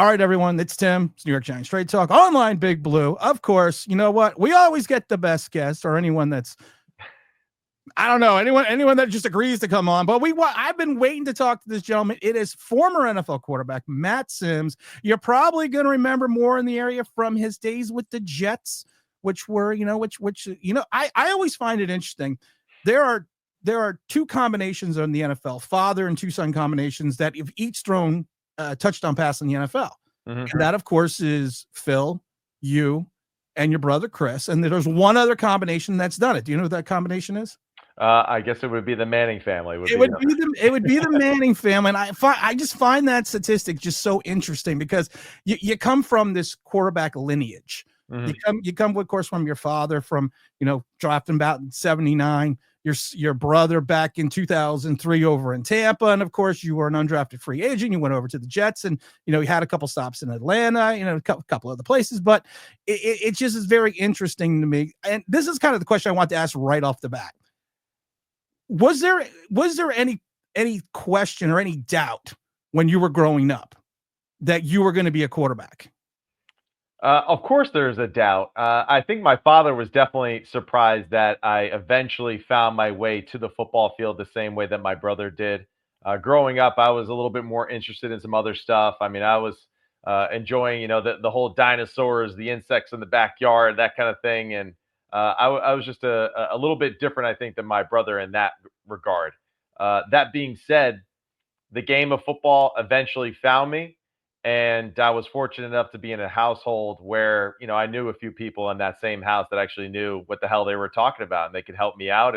All right, everyone, it's Tim. It's New York Giants Straight Talk online, Big Blue. Of course, you know what? We always get the best guest or anyone that's, I don't know, anyone that just agrees to come on. But I've been waiting to talk to this gentleman. It is former NFL quarterback Matt Simms. You're probably going to remember more in the area from his days with the Jets, which were, I always find it interesting. There are two combinations in the NFL, father and two son combinations that have each thrown touchdown pass in the NFL. Mm-hmm. And that, of course, is Phil, you, and your brother Chris. And there's one other combination that's done it. Do you know what that combination is? I guess it would be the Manning family. It would be the Manning family. And I just find that statistic just so interesting because you come from this quarterback lineage. Mm-hmm. You come, of course, from your father, from, drafting about in 79. Your brother back in 2003 over in Tampa. And of course you were an undrafted free agent. You went over to the Jets and, you had a couple stops in Atlanta, a couple other places, but it just is very interesting to me. And this is kind of the question I want to ask right off the bat. Was there any question or any doubt when you were growing up that you were going to be a quarterback? Of course, there's a doubt. I think my father was definitely surprised that I eventually found my way to the football field the same way that my brother did. Growing up, I was a little bit more interested in some other stuff. I mean, I was enjoying, the whole dinosaurs, the insects in the backyard, that kind of thing. And I was just a little bit different, I think, than my brother in that regard. That being said, the game of football eventually found me. And I was fortunate enough to be in a household where, I knew a few people in that same house that actually knew what the hell they were talking about. And they could help me out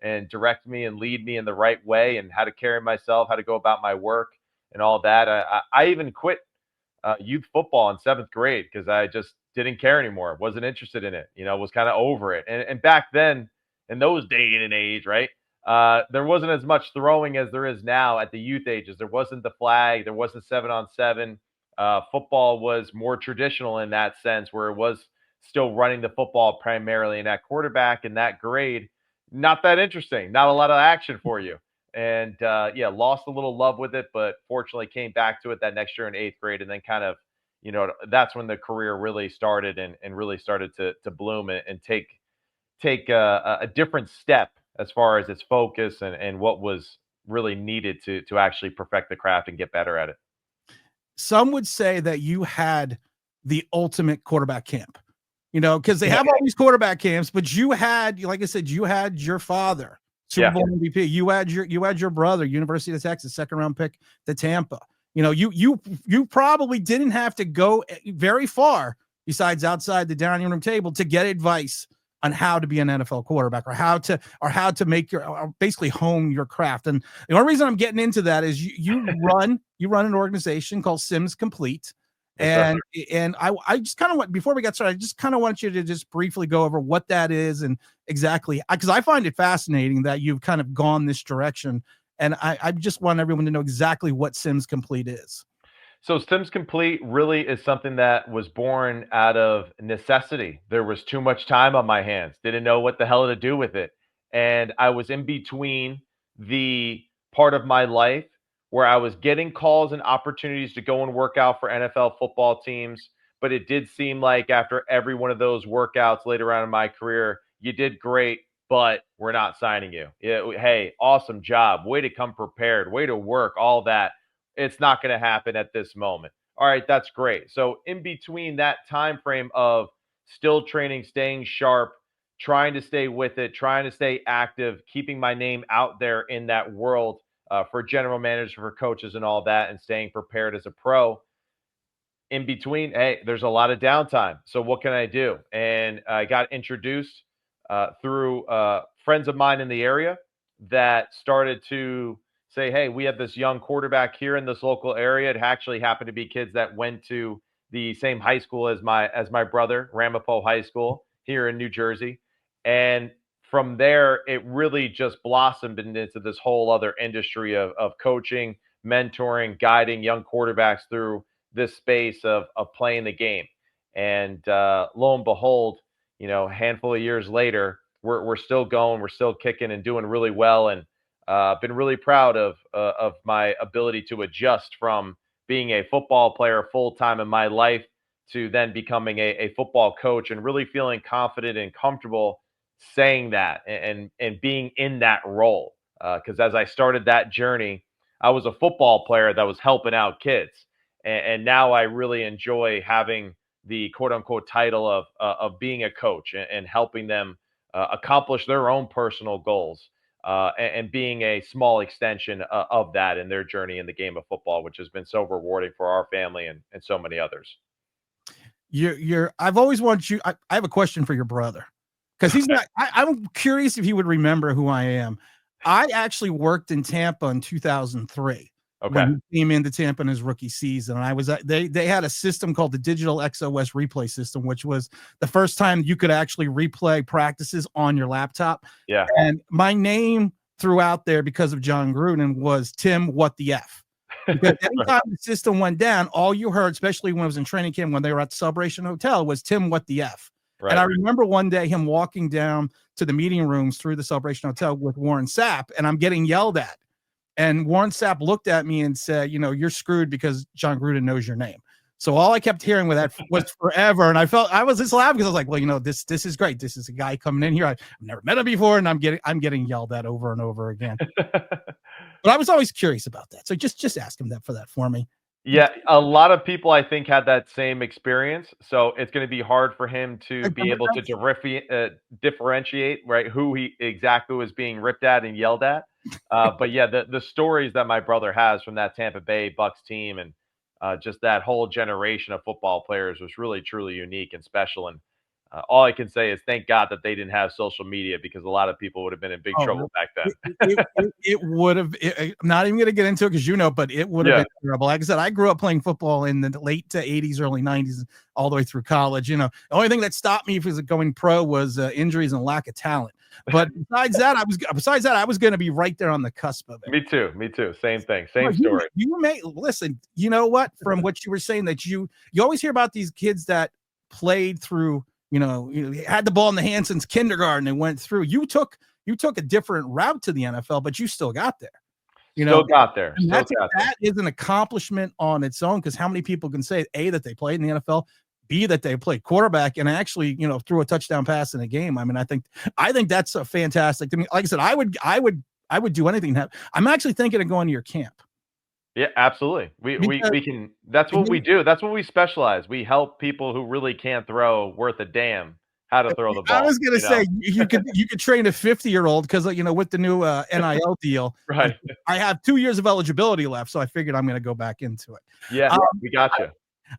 and direct me and lead me in the right way and how to carry myself, how to go about my work and all that. I even quit youth football in 7th grade because I just didn't care anymore. Wasn't interested in it, was kind of over it. And back then, in those day and age, right? There wasn't as much throwing as there is now at the youth ages. There wasn't the flag. There wasn't 7-on-7. Football was more traditional in that sense, where it was still running the football primarily. And at quarterback in that grade, not that interesting. Not a lot of action for you. And lost a little love with it, but fortunately came back to it that next year in 8th grade. And then kind of, that's when the career really started and really started to bloom and take a different step as far as its focus and what was really needed to actually perfect the craft and get better at it. Some would say that you had the ultimate quarterback camp, because they have all these quarterback camps, but you had, like I said, you had your father, Super Bowl MVP. You had your brother, University of Texas, 2nd-round pick to Tampa. You probably didn't have to go very far besides outside the dining room table to get advice on how to be an NFL quarterback or how to make basically hone your craft. And the only reason I'm getting into that is you run an organization called Simms Complete. And I just kind of want, before we get started, I just kind of want you to just briefly go over what that is and exactly, because I find it fascinating that you've kind of gone this direction. And I just want everyone to know exactly what Simms Complete is. So Simms Complete really is something that was born out of necessity. There was too much time on my hands. Didn't know what the hell to do with it. And I was in between the part of my life where I was getting calls and opportunities to go and work out for NFL football teams. But it did seem like after every one of those workouts later on in my career, you did great, but we're not signing you. Hey, awesome job. Way to come prepared. Way to work, all that. It's not going to happen at this moment. All right, that's great. So in between that time frame of still training, staying sharp, trying to stay with it, trying to stay active, keeping my name out there in that world for general managers, for coaches and all that, and staying prepared as a pro, in between, hey, there's a lot of downtime. So what can I do? And I got introduced through friends of mine in the area that started to say, hey, we have this young quarterback here in this local area. It actually happened to be kids that went to the same high school as my brother, Ramapo High School here in New Jersey. And from there, it really just blossomed into this whole other industry of coaching, mentoring, guiding young quarterbacks through this space of playing the game. And lo and behold, a handful of years later, we're still going, we're still kicking and doing really well. And been really proud of my ability to adjust from being a football player full time in my life to then becoming a football coach and really feeling confident and comfortable saying that and being in that role. Because as I started that journey, I was a football player that was helping out kids, and now I really enjoy having the quote unquote title of being a coach and helping them accomplish their own personal goals. And being a small extension of that in their journey in the game of football, which has been so rewarding for our family and so many others. I've always wanted you. I have a question for your brother because he's not. I'm curious if he would remember who I am. I actually worked in Tampa in 2003 Okay. when he came into Tampa in his rookie season, and I was they had a system called the Digital XOS Replay System, which was the first time you could actually replay practices on your laptop. Yeah. And my name throughout there because of John Gruden was Tim What the F. Because anytime the system went down, all you heard, especially when I was in training camp, when they were at the Celebration Hotel, was Tim What the F. Right. And I remember one day him walking down to the meeting rooms through the Celebration Hotel with Warren Sapp, and I'm getting yelled at. And Warren Sapp looked at me and said, you're screwed because John Gruden knows your name. So all I kept hearing with that was forever. And I was just laughing because I was like, well, this is great. This is a guy coming in here. I've never met him before, and I'm getting yelled at over and over again. But I was always curious about that. So just ask him that for me. Yeah, a lot of people I think had that same experience. So it's going to be hard for him to be able to differentiate, right, who he exactly was being ripped at and yelled at. But yeah, the stories that my brother has from that Tampa Bay Bucks team and just that whole generation of football players was really truly unique and special. And all I can say is thank God that they didn't have social media because a lot of people would have been in big trouble back then. It would have. I'm not even going to get into it because but it would have been terrible. Like I said, I grew up playing football in the late to 80s, early 90s, all the way through college. The only thing that stopped me from going pro was injuries and lack of talent. But besides that, I was going to be right there on the cusp of it. Me too. Same thing. Same story. You may listen. You know what? From what you were saying, that you always hear about these kids that played through. Had the ball in the hand since kindergarten and went through. You took a different route to the NFL, but you still got there. Got there. That is an accomplishment on its own, because how many people can say A, that they played in the NFL, B, that they played quarterback and actually, threw a touchdown pass in a game. I mean, I think that's a fantastic. I mean, like I said, I would do anything. I'm actually thinking of going to your camp. Yeah, absolutely. We can. That's what we do. That's what we specialize. We help people who really can't throw worth a damn how to throw the ball. I was going to say you could train a 50-year-old because with the new NIL deal, right? I have 2 years of eligibility left, so I figured I'm going to go back into it. Yeah, we got you.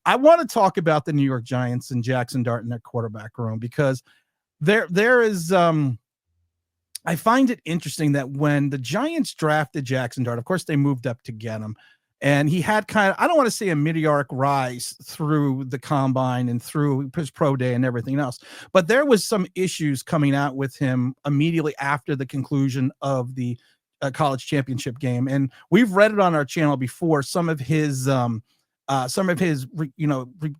I want to talk about the New York Giants and Jaxson Dart in their quarterback room, because there is I find it interesting that when the Giants drafted Jaxson Dart, of course they moved up to get him, and he had kind of, I don't want to say a meteoric rise through the combine and through his pro day and everything else, but there was some issues coming out with him immediately after the conclusion of the college championship game. And we've read it on our channel before, some of his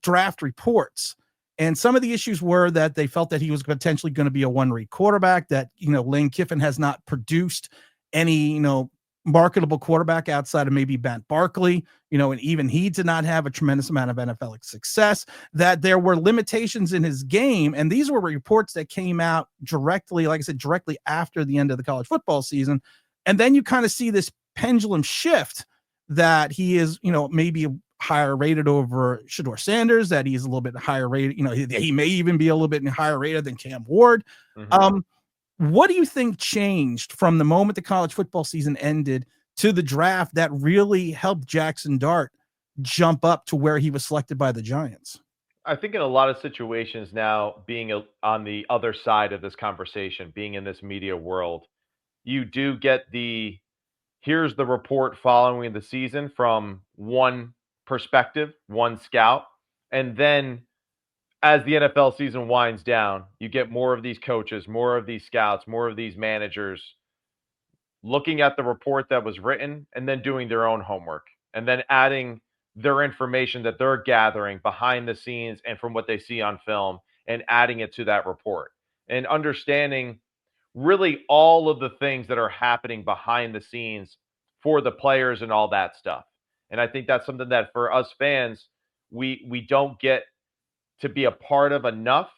draft reports. And some of the issues were that they felt that he was potentially going to be a one-read quarterback, that, Lane Kiffin has not produced any, marketable quarterback outside of maybe Matt Barkley, and even he did not have a tremendous amount of NFL success, that there were limitations in his game. And these were reports that came out directly, like I said, directly after the end of the college football season. And then you kind of see this pendulum shift that he is, maybe higher rated over Shedeur Sanders, that he's a little bit higher rated, he may even be a little bit higher rated than Cam Ward. Mm-hmm. What do you think changed from the moment the college football season ended to the draft that really helped Jaxson Dart jump up to where he was selected by the Giants? I think in a lot of situations now, being on the other side of this conversation, being in this media world, you do get here's the report following the season from one perspective, one scout. And then as the NFL season winds down, you get more of these coaches, more of these scouts, more of these managers looking at the report that was written and then doing their own homework and then adding their information that they're gathering behind the scenes and from what they see on film and adding it to that report and understanding really all of the things that are happening behind the scenes for the players and all that stuff. And I think that's something that for us fans, we don't get to be a part of enough.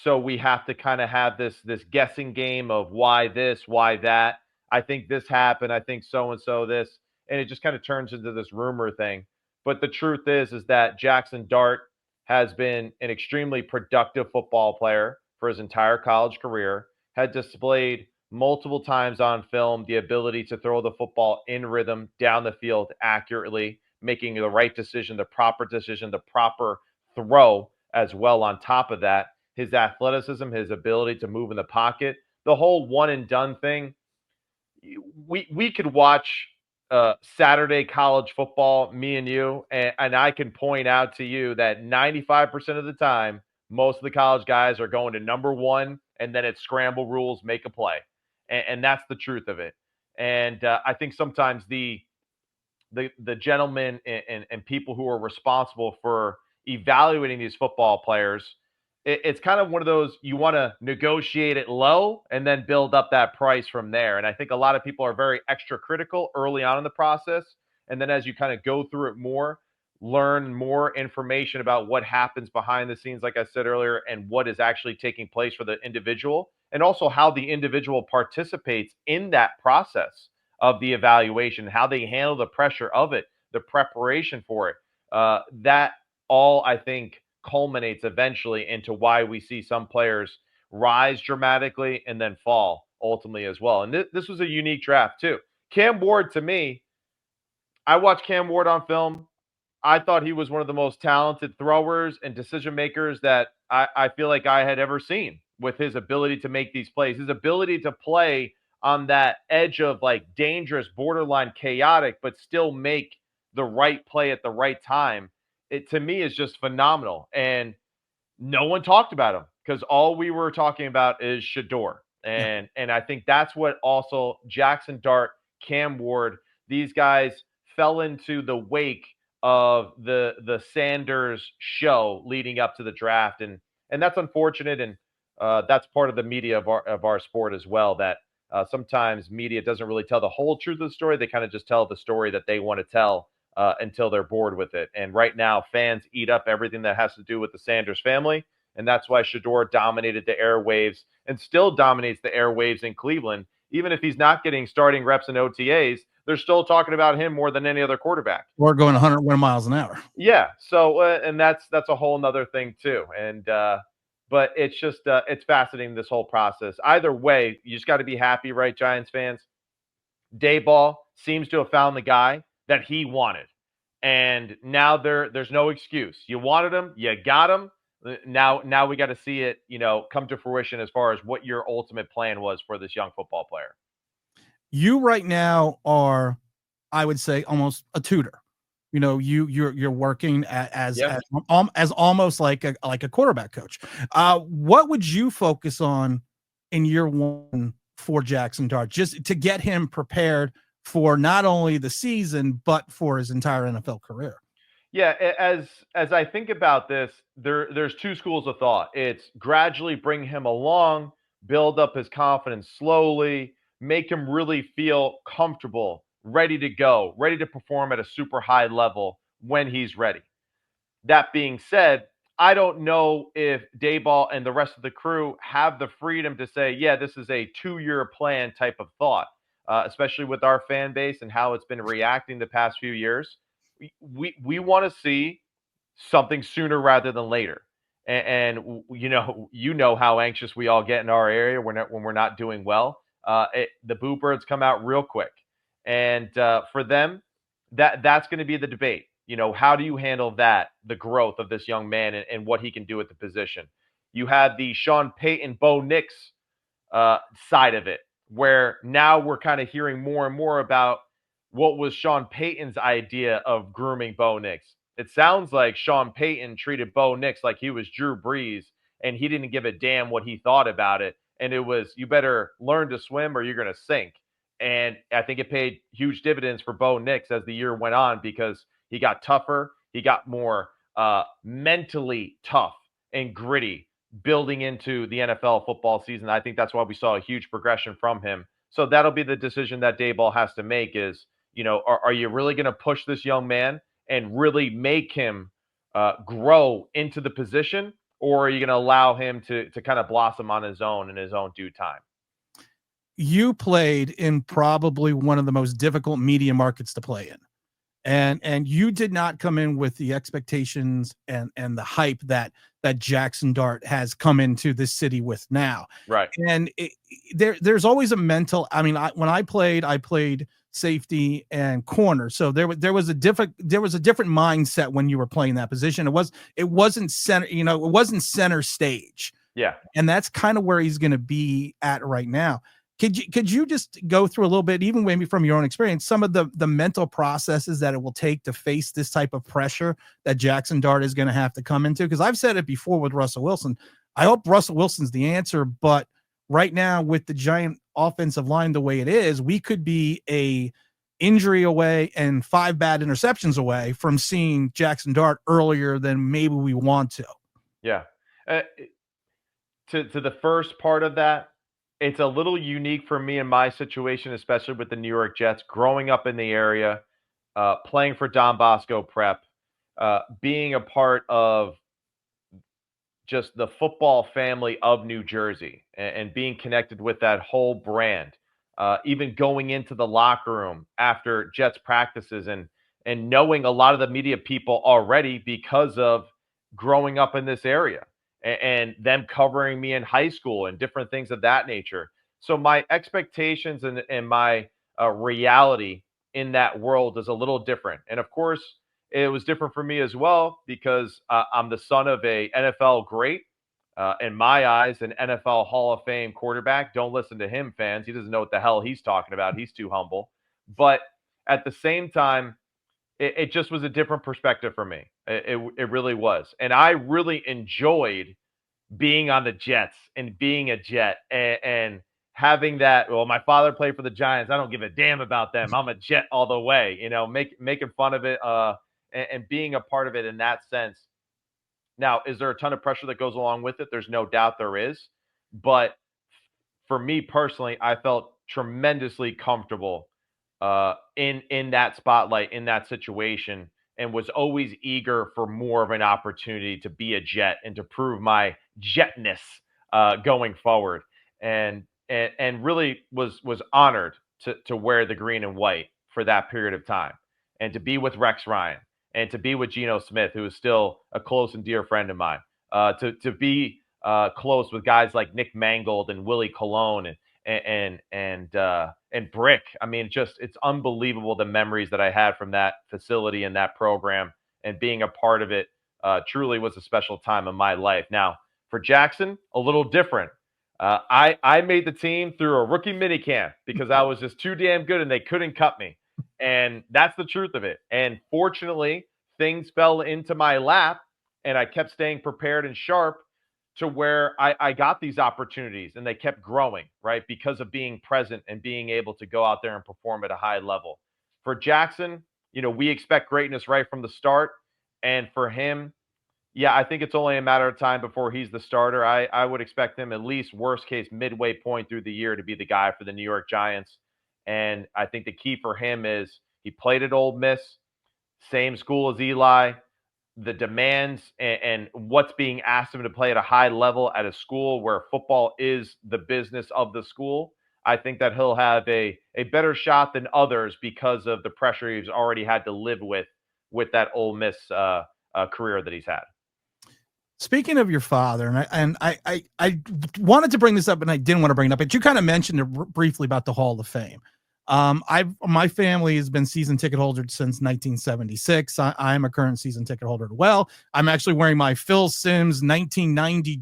So we have to kind of have this guessing game of why this, why that. I think this happened. I think so and so this, and it just kind of turns into this rumor thing. But the truth is that Jaxson Dart has been an extremely productive football player for his entire college career. Had displayed multiple times on film the ability to throw the football in rhythm down the field accurately, making the right decision, the proper throw as well. On top of that, his athleticism, his ability to move in the pocket, the whole one and done thing. We could watch Saturday college football, me and you, and I can point out to you that 95% of the time, most of the college guys are going to number one, and then it's scramble rules, make a play, and that's the truth of it. And I think sometimes the gentlemen and people who are responsible for evaluating these football players, it's kind of one of those, you want to negotiate it low and then build up that price from there. And I think a lot of people are very extra critical early on in the process. And then as you kind of go through it more, learn more information about what happens behind the scenes, like I said earlier, and what is actually taking place for the individual, and also how the individual participates in that process of the evaluation, how they handle the pressure of it, the preparation for it. That all, I think, culminates eventually into why we see some players rise dramatically and then fall ultimately as well. And this was a unique draft too. Cam Ward, to me, I watched Cam Ward on film. I thought he was one of the most talented throwers and decision makers that I feel like I had ever seen, with his ability to make these plays, his ability to play on that edge of like dangerous, borderline chaotic, but still make the right play at the right time. It, to me, is just phenomenal. And no one talked about him because all we were talking about is Shador. Yeah. And I think that's what also Jaxson Dart, Cam Ward, these guys fell into the wake of the Sanders show leading up to the draft. And that's unfortunate. And that's part of the media of our sport as well, that sometimes media doesn't really tell the whole truth of the story. They kind of just tell the story that they want to tell until they're bored with it. And right now, fans eat up everything that has to do with the Sanders family. And that's why Shador dominated the airwaves and still dominates the airwaves in Cleveland. Even if he's not getting starting reps and OTAs, they're still talking about him more than any other quarterback. We're going 101 miles an hour. Yeah. So, and that's a whole nother thing too. And, but it's just, it's fascinating, this whole process. Either way, you just got to be happy, right, Giants fans? Dayball seems to have found the guy that he wanted. And now there's no excuse. You wanted him, you got him. Now we got to see it, come to fruition as far as what your ultimate plan was for this young football player. You right now are, I would say, almost a tutor. You're working as almost like a quarterback coach. What would you focus on in year one for Jaxson Dart, just to get him prepared for not only the season but for his entire NFL career? Yeah, as I think about this, there's two schools of thought. It's gradually bring him along, build up his confidence slowly, make him really feel comfortable, ready to go, ready to perform at a super high level when he's ready. That being said, I don't know if Dayball and the rest of the crew have the freedom to say, yeah, this is a 2-year plan type of thought, especially with our fan base and how it's been reacting the past few years. We want to see something sooner rather than later. And you know how anxious we all get in our area when we're not doing well. The boo birds come out real quick, and for them, that's going to be the debate. How do you handle that, the growth of this young man and what he can do at the position? You have the Sean Payton, Bo Nix side of it, where now we're kind of hearing more and more about what was Sean Payton's idea of grooming Bo Nix. It sounds like Sean Payton treated Bo Nix like he was Drew Brees, and he didn't give a damn what he thought about it. And it was, you better learn to swim or you're going to sink. And I think it paid huge dividends for Bo Nix as the year went on, because he got tougher. He got more mentally tough and gritty building into the NFL football season. I think that's why we saw a huge progression from him. So that'll be the decision that Dayball has to make is, Are you really going to push this young man and really make him grow into the position, or are you going to allow him to kind of blossom on his own in his own due time? You played in probably one of the most difficult media markets to play in. And you did not come in with the expectations and the hype that Jaxson Dart has come into this city with now. Right. And there's always a mental. I mean, when I played safety and corner, so there was a different mindset when you were playing that position. It wasn't center. It wasn't center stage. Yeah. And that's kind of where he's going to be at right now. Could you just go through a little bit, even maybe from your own experience, some of the mental processes that it will take to face this type of pressure that Jaxson Dart is going to have to come into? Because I've said it before with Russell Wilson. I hope Russell Wilson's the answer, but right now with the Giant offensive line the way it is, we could be a injury away and 5 bad interceptions away from seeing Jaxson Dart earlier than maybe we want to. Yeah. To the first part of that, it's a little unique for me in my situation, especially with the New York Jets, growing up in the area, playing for Don Bosco Prep, being a part of just the football family of New Jersey and being connected with that whole brand, even going into the locker room after Jets practices and knowing a lot of the media people already because of growing up in this area and them covering me in high school and different things of that nature. So my expectations and my reality in that world is a little different. And of course, it was different for me as well because I'm the son of a NFL great. In my eyes, an NFL Hall of Fame quarterback. Don't listen to him, fans. He doesn't know what the hell he's talking about. He's too humble. But at the same time, it just was a different perspective for me. It really was. And I really enjoyed being on the Jets and being a Jet and having that. Well, my father played for the Giants. I don't give a damn about them. I'm a Jet all the way, making fun of it and being a part of it in that sense. Now, is there a ton of pressure that goes along with it? There's no doubt there is. But for me personally, I felt tremendously comfortable in that spotlight, in that situation, and was always eager for more of an opportunity to be a Jet and to prove my Jetness going forward. And really was honored to wear the green and white for that period of time and to be with Rex Ryan and to be with Geno Smith, who is still a close and dear friend of mine, to be close with guys like Nick Mangold and Willie Colon and Brick. I mean, it's unbelievable the memories that I had from that facility and that program, and being a part of it truly was a special time in my life. Now, for Jaxson, a little different. I made the team through a rookie minicamp because I was just too damn good and they couldn't cut me. And that's the truth of it. And fortunately, things fell into my lap and I kept staying prepared and sharp to where I got these opportunities and they kept growing, right? Because of being present and being able to go out there and perform at a high level. For Jaxson, we expect greatness right from the start. And for him, yeah, I think it's only a matter of time before he's the starter. I would expect him at least worst case midway point through the year to be the guy for the New York Giants. And I think the key for him is he played at Ole Miss, same school as Eli. The demands and what's being asked of him to play at a high level at a school where football is the business of the school, I think that he'll have a better shot than others because of the pressure he's already had to live with that Ole Miss career that he's had. Speaking of your father, and I wanted to bring this up, and I didn't want to bring it up, but you kind of mentioned it briefly about the Hall of Fame. My family has been season ticket holders since 1976. I'm a current season ticket holder as well. I'm actually wearing my Phil Simms 1990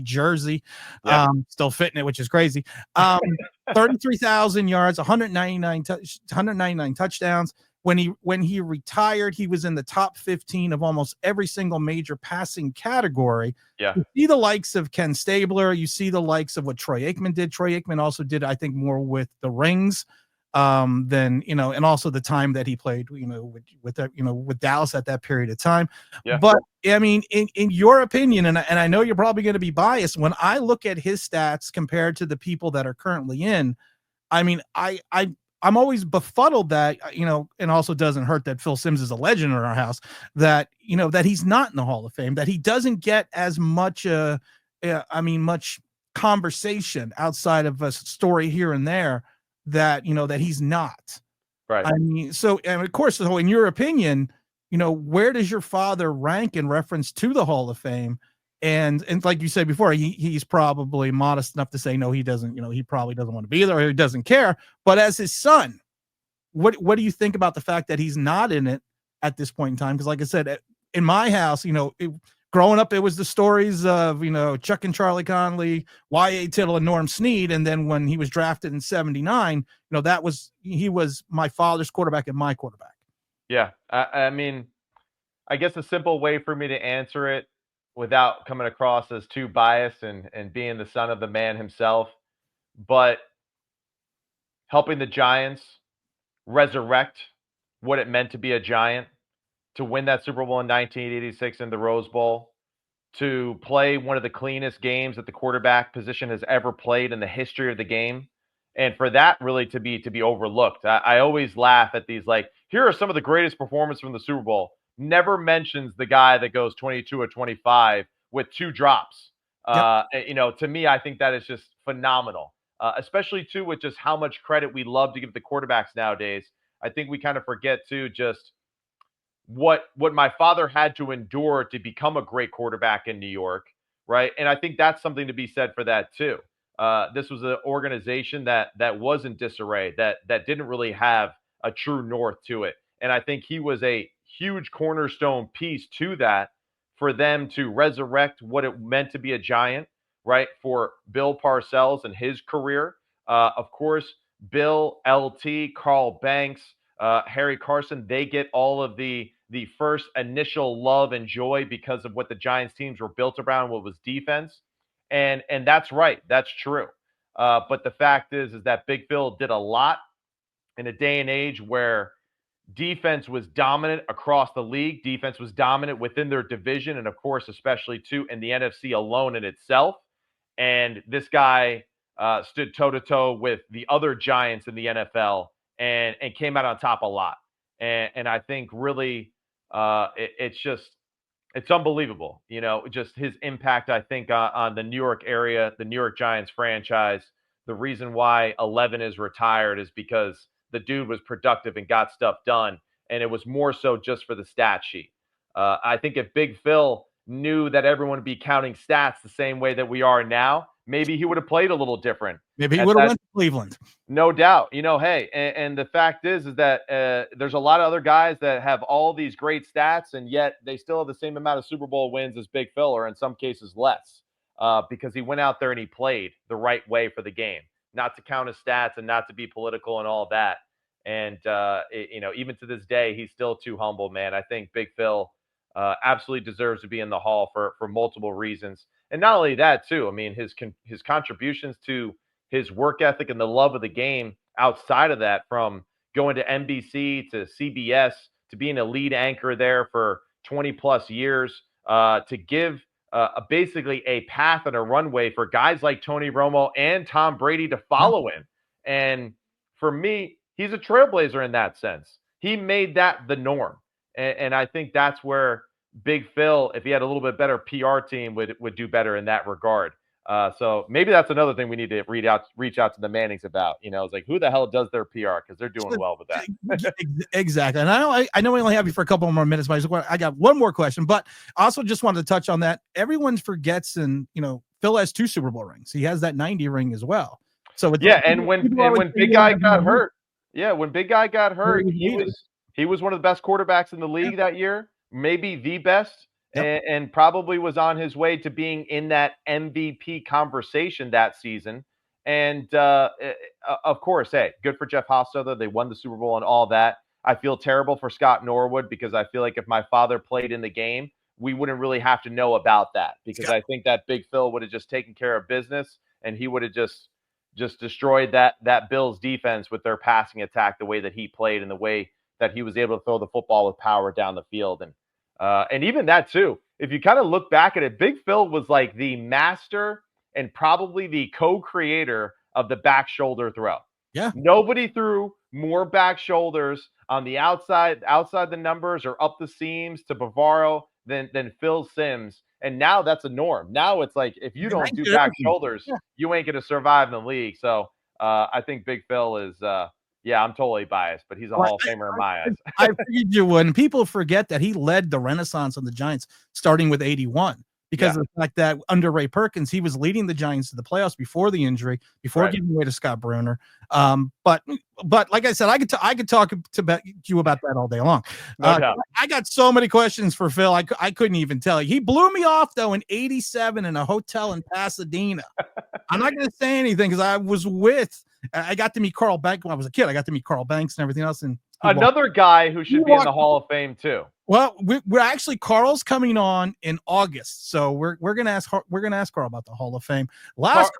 jersey. Yeah. Still fitting it, which is crazy. 33,000 yards, 199 touchdowns. When he retired, he was in the top 15 of almost every single major passing category. Yeah. You see the likes of Ken Stabler. You see the likes of what Troy Aikman did. Troy Aikman also did, I think, more with the rings than, and also the time that he played, with Dallas at that period of time. Yeah. But I mean, in your opinion, and I know you're probably going to be biased, when I look at his stats compared to the people that are currently in, I mean, I'm always befuddled that, and also doesn't hurt that Phil Simms is a legend in our house, that, that he's not in the Hall of Fame, that he doesn't get as much, much conversation outside of a story here and there, that, that he's not. Right. I mean, so, and of course, so in your opinion, where does your father rank in reference to the Hall of Fame? And like you said before, he's probably modest enough to say no, he doesn't. He probably doesn't want to be there, or he doesn't care. But as his son, what do you think about the fact that he's not in it at this point in time? Because, like I said, in my house, growing up, it was the stories of Chuck and Charlie Conley, Y.A. Tittle, and Norm Snead, and then when he was drafted in '79, he was my father's quarterback and my quarterback. Yeah, I mean, I guess a simple way for me to answer it without coming across as too biased and being the son of the man himself, but helping the Giants resurrect what it meant to be a Giant, to win that Super Bowl in 1986 in the Rose Bowl, to play one of the cleanest games that the quarterback position has ever played in the history of the game. And for that really to be overlooked. I always laugh at these, like, here are some of the greatest performances from the Super Bowl. Never mentions the guy that goes 22 or 25 with 2 drops. Yep. To me, I think that is just phenomenal. Especially too with just how much credit we love to give the quarterbacks nowadays. I think we kind of forget too just what my father had to endure to become a great quarterback in New York, right? And I think that's something to be said for that too. This was an organization that was in disarray, that didn't really have a true north to it. And I think he was a huge cornerstone piece to that, for them to resurrect what it meant to be a Giant, right? For Bill Parcells and his career. Of course, Bill, LT, Carl Banks, Harry Carson, they get all of the first initial love and joy because of what the Giants teams were built around, what was defense. And that's right. That's true. But the fact is that Big Phil did a lot in a day and age where defense was dominant across the league. Defense was dominant within their division. And of course, especially too in the NFC alone in itself. And this guy stood toe to toe with the other Giants in the NFL and came out on top a lot. And I think really it's unbelievable, just his impact, I think, on the New York area, the New York Giants franchise. The reason why 11 is retired is because the dude was productive and got stuff done. And it was more so just for the stat sheet. I think if Big Phil knew that everyone would be counting stats the same way that we are now, maybe he would have played a little different. Maybe he would have went to Cleveland. No doubt. Hey, and the fact is that there's a lot of other guys that have all these great stats, and yet they still have the same amount of Super Bowl wins as Big Phil, or in some cases less, because he went out there and he played the right way for the game, not to count his stats and not to be political and all that. And, even to this day, he's still too humble, man. I think Big Phil absolutely deserves to be in the Hall for multiple reasons. And not only that, too, I mean, his contributions to his work ethic and the love of the game outside of that, from going to NBC to CBS to being a lead anchor there for 20 plus years, to give basically a path and a runway for guys like Tony Romo and Tom Brady to follow in. And for me, he's a trailblazer in that sense. He made that the norm. And I think that's where Big Phil, if he had a little bit better PR team, would do better in that regard. So maybe that's another thing we need to reach out to the Mannings about. It's like, who the hell does their PR? Because they're doing well with that. Exactly. And I know we only have you for a couple more minutes, but I got one more question. But I also just wanted to touch on that. Everyone forgets, and Phil has 2 Super Bowl rings. He has that 90 ring as well. So and when Big Guy got hurt, he was one of the best quarterbacks in the league that year, maybe the best. Yep. And probably was on his way to being in that MVP conversation that season. And of course, hey, good for Jeff Hostetler. They won the Super Bowl and all that. I feel terrible for Scott Norwood, because I feel like if my father played in the game, we wouldn't really have to know about that, because I think that Big Phil would have just taken care of business, and he would have just destroyed that Bills defense with their passing attack, the way that he played and the way that he was able to throw the football with power down the field. And even that too, if you kind of look back at it, Big Phil was like the master and probably the co-creator of the back shoulder throw. Yeah. Nobody threw more back shoulders on the outside the numbers or up the seams to Bavaro than Phil Simms. And now that's a norm. Now it's like if you don't do back shoulders, you ain't going to survive in the league. So I think Big Phil is yeah, I'm totally biased, but he's a Hall of Famer in my eyes. I figured you would. And people forget that he led the renaissance on the Giants starting with 81 because of the fact that under Ray Perkins, he was leading the Giants to the playoffs before the injury, before giving away to Scott Bruner. But like I said, I could talk to you about that all day long. No doubt. I got so many questions for Phil. I couldn't even tell you. He blew me off though in 87 in a hotel in Pasadena. I'm not going to say anything because I got to meet Carl Banks when I was a kid. I got to meet Carl Banks and everything else. And another guy who should be in the Hall of Fame too. Well, we're actually Carl's coming on in August, so we're gonna ask Carl about the Hall of Fame. Last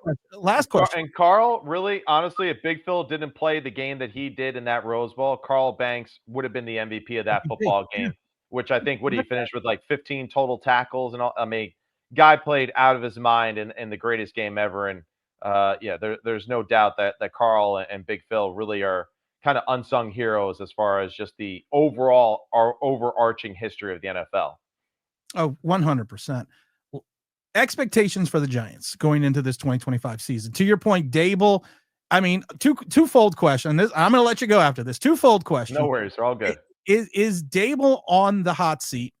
question. And Carl, really, honestly, if Big Phil didn't play the game that he did in that Rose Bowl, Carl Banks would have been the MVP of that football game. Which I think would he finished with like 15 total tackles and all. I mean, guy played out of his mind in the greatest game ever. And there's no doubt that Carl and Big Phil really are kind of unsung heroes as far as just the overarching history of the NFL. Oh, 100%. Expectations for the Giants going into this 2025 season. To your point, Dable, I mean, twofold question. I'm going to let you go after this. Twofold question. No worries. They're all good. Is Dable on the hot seat?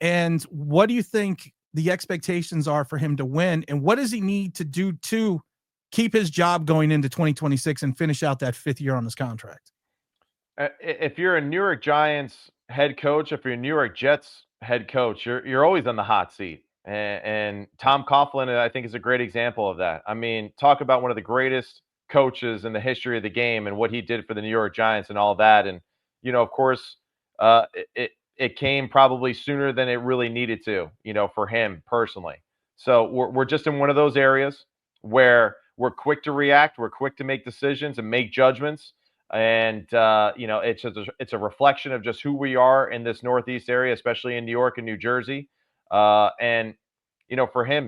And what do you think the expectations are for him to win? And what does he need to do to keep his job going into 2026 and finish out that 5th year on his contract? If you're a New York Giants head coach, if you're a New York Jets head coach, you're always on the hot seat. And Tom Coughlin, I think, is a great example of that. I mean, talk about one of the greatest coaches in the history of the game and what he did for the New York Giants and all that. And, of course, it came probably sooner than it really needed to, for him personally. So we're just in one of those areas where we're quick to react, we're quick to make decisions and make judgments. And, it's a reflection of just who we are in this Northeast area, especially in New York and New Jersey. For him,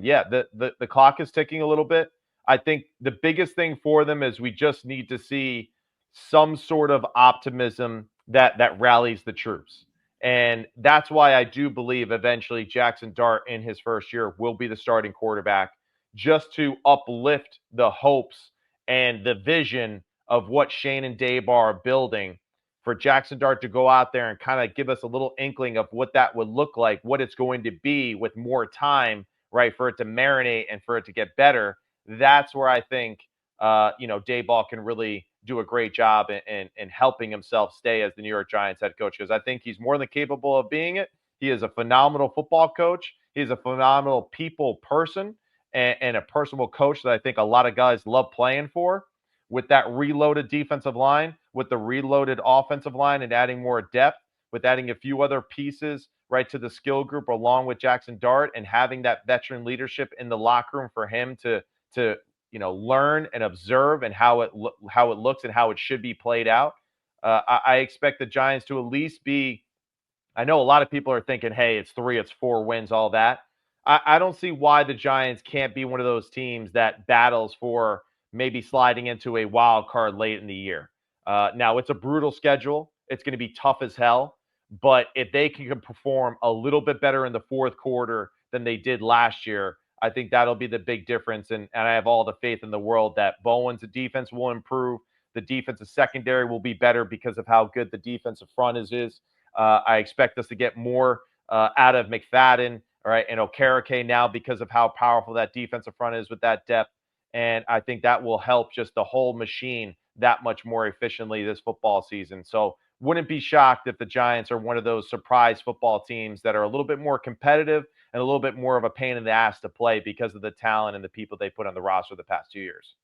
the clock is ticking a little bit. I think the biggest thing for them is we just need to see some sort of optimism that rallies the troops. And that's why I do believe eventually Jaxson Dart in his first year will be the starting quarterback, just to uplift the hopes and the vision of what Shane and Dave are building, for Jaxson Dart to go out there and kind of give us a little inkling of what that would look like, what it's going to be with more time, right, for it to marinate and for it to get better. That's where I think, Dayball can really do a great job in helping himself stay as the New York Giants head coach, because I think he's more than capable of being it. He is a phenomenal football coach. He's a phenomenal people person and a personable coach that I think a lot of guys love playing for. With that reloaded defensive line, with the reloaded offensive line and adding more depth, with adding a few other pieces right to the skill group along with Jaxson Dart, and having that veteran leadership in the locker room for him to learn and observe and how it looks and how it should be played out. I expect the Giants to at least be, I know a lot of people are thinking, hey, it's 3, it's 4 wins, all that. I don't see why the Giants can't be one of those teams that battles for maybe sliding into a wild card late in the year. Now, it's a brutal schedule. It's going to be tough as hell. But if they can perform a little bit better in the fourth quarter than they did last year, I think that'll be the big difference. And I have all the faith in the world that Bowen's defense will improve. The defensive secondary will be better because of how good the defensive front is. I expect us to get more out of McFadden, all right, and Okereke now because of how powerful that defensive front is with that depth. And I think that will help just the whole machine that much more efficiently this football season. So wouldn't be shocked if the Giants are one of those surprise football teams that are a little bit more competitive and a little bit more of a pain in the ass to play because of the talent and the people they put on the roster the past 2 years.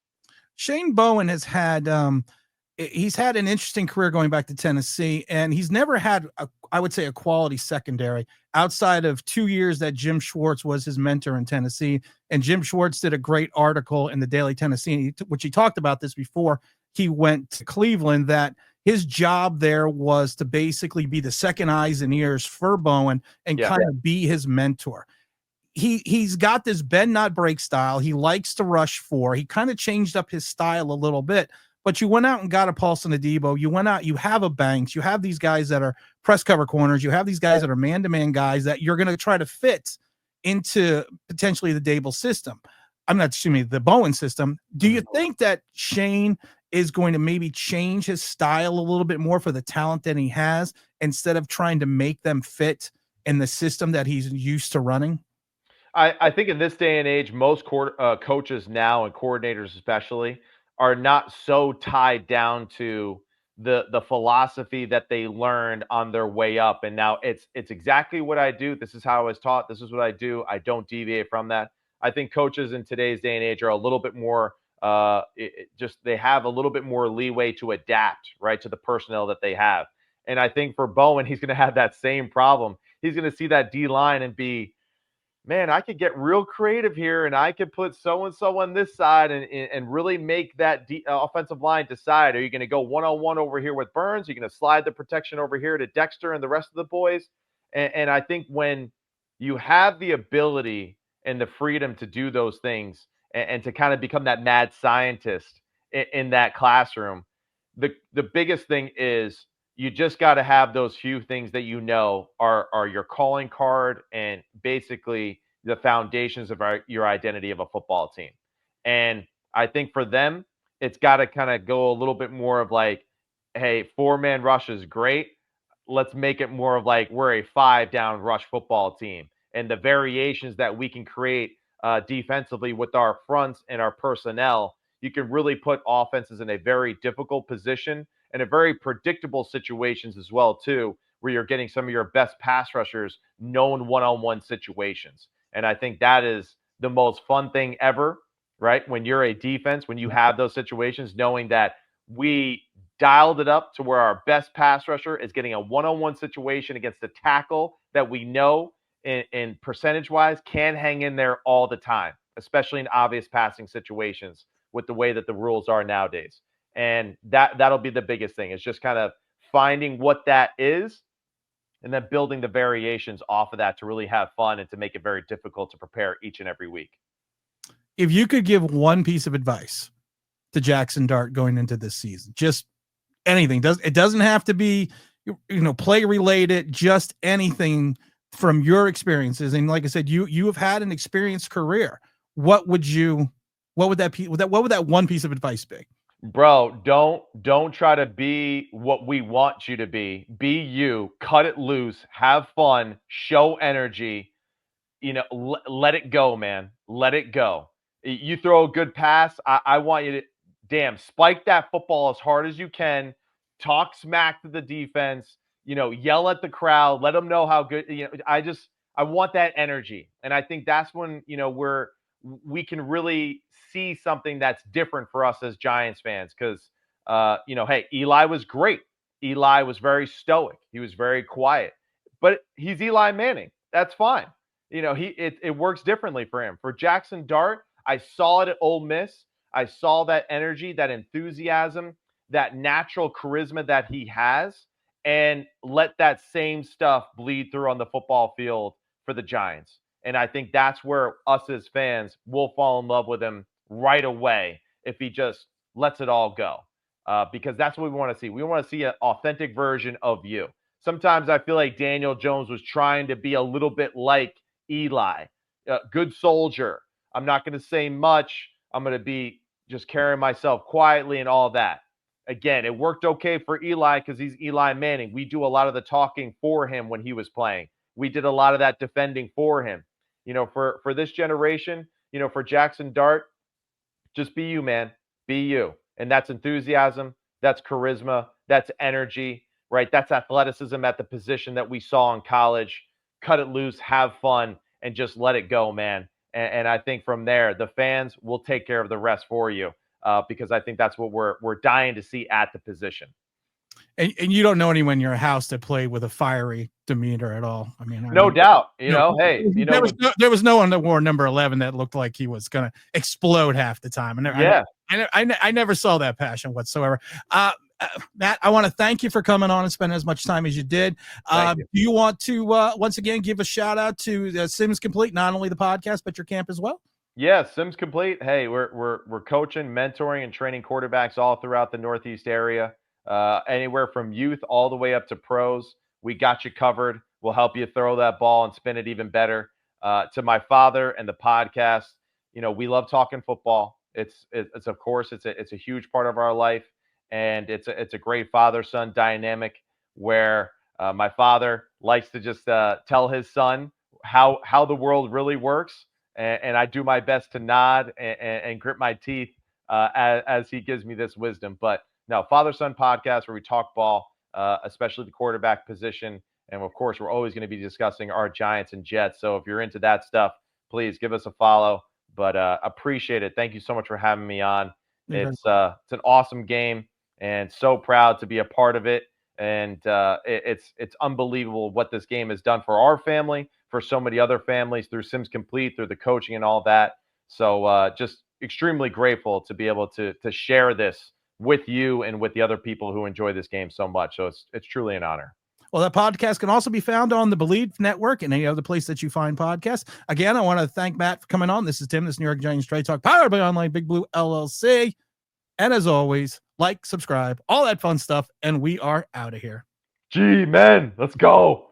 Shane Bowen has had he's had an interesting career going back to Tennessee, and he's never had I would say a quality secondary outside of 2 years that Jim Schwartz was his mentor in Tennessee. And Jim Schwartz did a great article in the Daily Tennessee, which he talked about this before he went to Cleveland, that his job there was to basically be the second eyes and ears for Bowen and kind of be his mentor. He's got this bend not break style. He likes to rush 4. He kind of changed up his style a little bit, but you went out and got a Paulson Adebo. You went out, you have a Banks, you have these guys that are press cover corners, you have these guys that are man-to-man guys that you're going to try to fit into potentially the Dable system. I'm not assuming the Bowen system. Do you think that Shane is going to maybe change his style a little bit more for the talent that he has instead of trying to make them fit in the system that he's used to running? I think in this day and age, most coaches now and coordinators especially are not so tied down to the philosophy that they learned on their way up. And now it's exactly what I do. This is how I was taught. This is what I do. I don't deviate from that. I think coaches in today's day and age are a little bit more they have a little bit more leeway to adapt, right, to the personnel that they have. And I think for Bowen, he's going to have that same problem. He's going to see that D line and be, man, I could get real creative here, and I could put so-and-so on this side and really make that offensive line decide. Are you going to go one-on-one over here with Burns? Are you going to slide the protection over here to Dexter and the rest of the boys? And I think when you have the ability and the freedom to do those things and to kind of become that mad scientist in that classroom, the biggest thing is you just got to have those few things that are your calling card and basically the foundations of your identity of a football team. And I think for them, it's got to kind of go a little bit more of like, hey, 4-man rush is great. Let's make it more of like we're a 5-down rush football team. And the variations that we can create defensively with our fronts and our personnel, you can really put offenses in a very difficult position and a very predictable situations as well, too, where you're getting some of your best pass rushers known one-on-one situations. And I think that is the most fun thing ever, right? When you're a defense, when you have those situations, knowing that we dialed it up to where our best pass rusher is getting a one-on-one situation against a tackle that we know in percentage-wise can hang in there all the time, especially in obvious passing situations with the way that the rules are nowadays. And that'll be the biggest thing. It's just kind of finding what that is and then building the variations off of that to really have fun and to make it very difficult to prepare each and every week. If you could give one piece of advice to Jaxson Dart going into this season, just anything, it doesn't have to be, play related, just anything from your experiences. And like I said, you have had an experienced career. What would that one piece of advice be? Bro, don't try to be what we want you to be. Be you, cut it loose, have fun, show energy, let it go, man. Let it go. You throw a good pass, I want you to, spike that football as hard as you can, talk smack to the defense, yell at the crowd, let them know how good, I want that energy. And I think that's when, we can really see something that's different for us as Giants fans. Because, hey, Eli was great. Eli was very stoic. He was very quiet. But he's Eli Manning. That's fine. It works differently for him. For Jaxson Dart, I saw it at Ole Miss. I saw that energy, that enthusiasm, that natural charisma that he has, and let that same stuff bleed through on the football field for the Giants. And I think that's where us as fans will fall in love with him right away if he just lets it all go. Because that's what we want to see. We want to see an authentic version of you. Sometimes I feel like Daniel Jones was trying to be a little bit like Eli. Good soldier. I'm not going to say much. I'm going to be just carrying myself quietly and all that. Again, it worked okay for Eli because he's Eli Manning. We do a lot of the talking for him when he was playing. We did a lot of that defending for him. For this generation, for Jaxson Dart, just be you, man. Be you. And that's enthusiasm. That's charisma. That's energy, right? That's athleticism at the position that we saw in college. Cut it loose, have fun, and just let it go, man. And I think from there, the fans will take care of the rest for you because I think that's what we're dying to see at the position. And you don't know anyone in your house that played with a fiery demeanor at all. No doubt. Hey, there was no one that wore number 11 that looked like he was going to explode half the time. I never saw that passion whatsoever. Matt, I want to thank you for coming on and spending as much time as you did. Do you want to once again give a shout out to Sims Complete, not only the podcast but your camp as well? Yeah, Sims Complete. Hey, we're coaching, mentoring, and training quarterbacks all throughout the Northeast area. Anywhere from youth all the way up to pros. We got you covered. We'll help you throw that ball and spin it even better. To my father and the podcast, we love talking football. It's of course it's a huge part of our life, and it's a great father son dynamic where my father likes to just tell his son how the world really works, and I do my best to nod and grit my teeth as he gives me this wisdom. But no, father son podcast where we talk ball, especially the quarterback position. And of course, we're always going to be discussing our Giants and Jets. So if you're into that stuff, please give us a follow. But appreciate it. Thank you so much for having me on. It's an awesome game, and so proud to be a part of it. And it's unbelievable what this game has done for our family, for so many other families through Sims Complete, through the coaching and all that. So just extremely grateful to be able to share this with you and with the other people who enjoy this game so much. So it's truly an honor. Well, that podcast can also be found on the Bleav Network and any other place that you find podcasts. Again, I want to thank Matt for coming on. This is Tim, this New York Giants Straight Talk, powered by Online Big Blue LLC. And as always, like, subscribe, all that fun stuff, and we are out of here. G-men, let's go.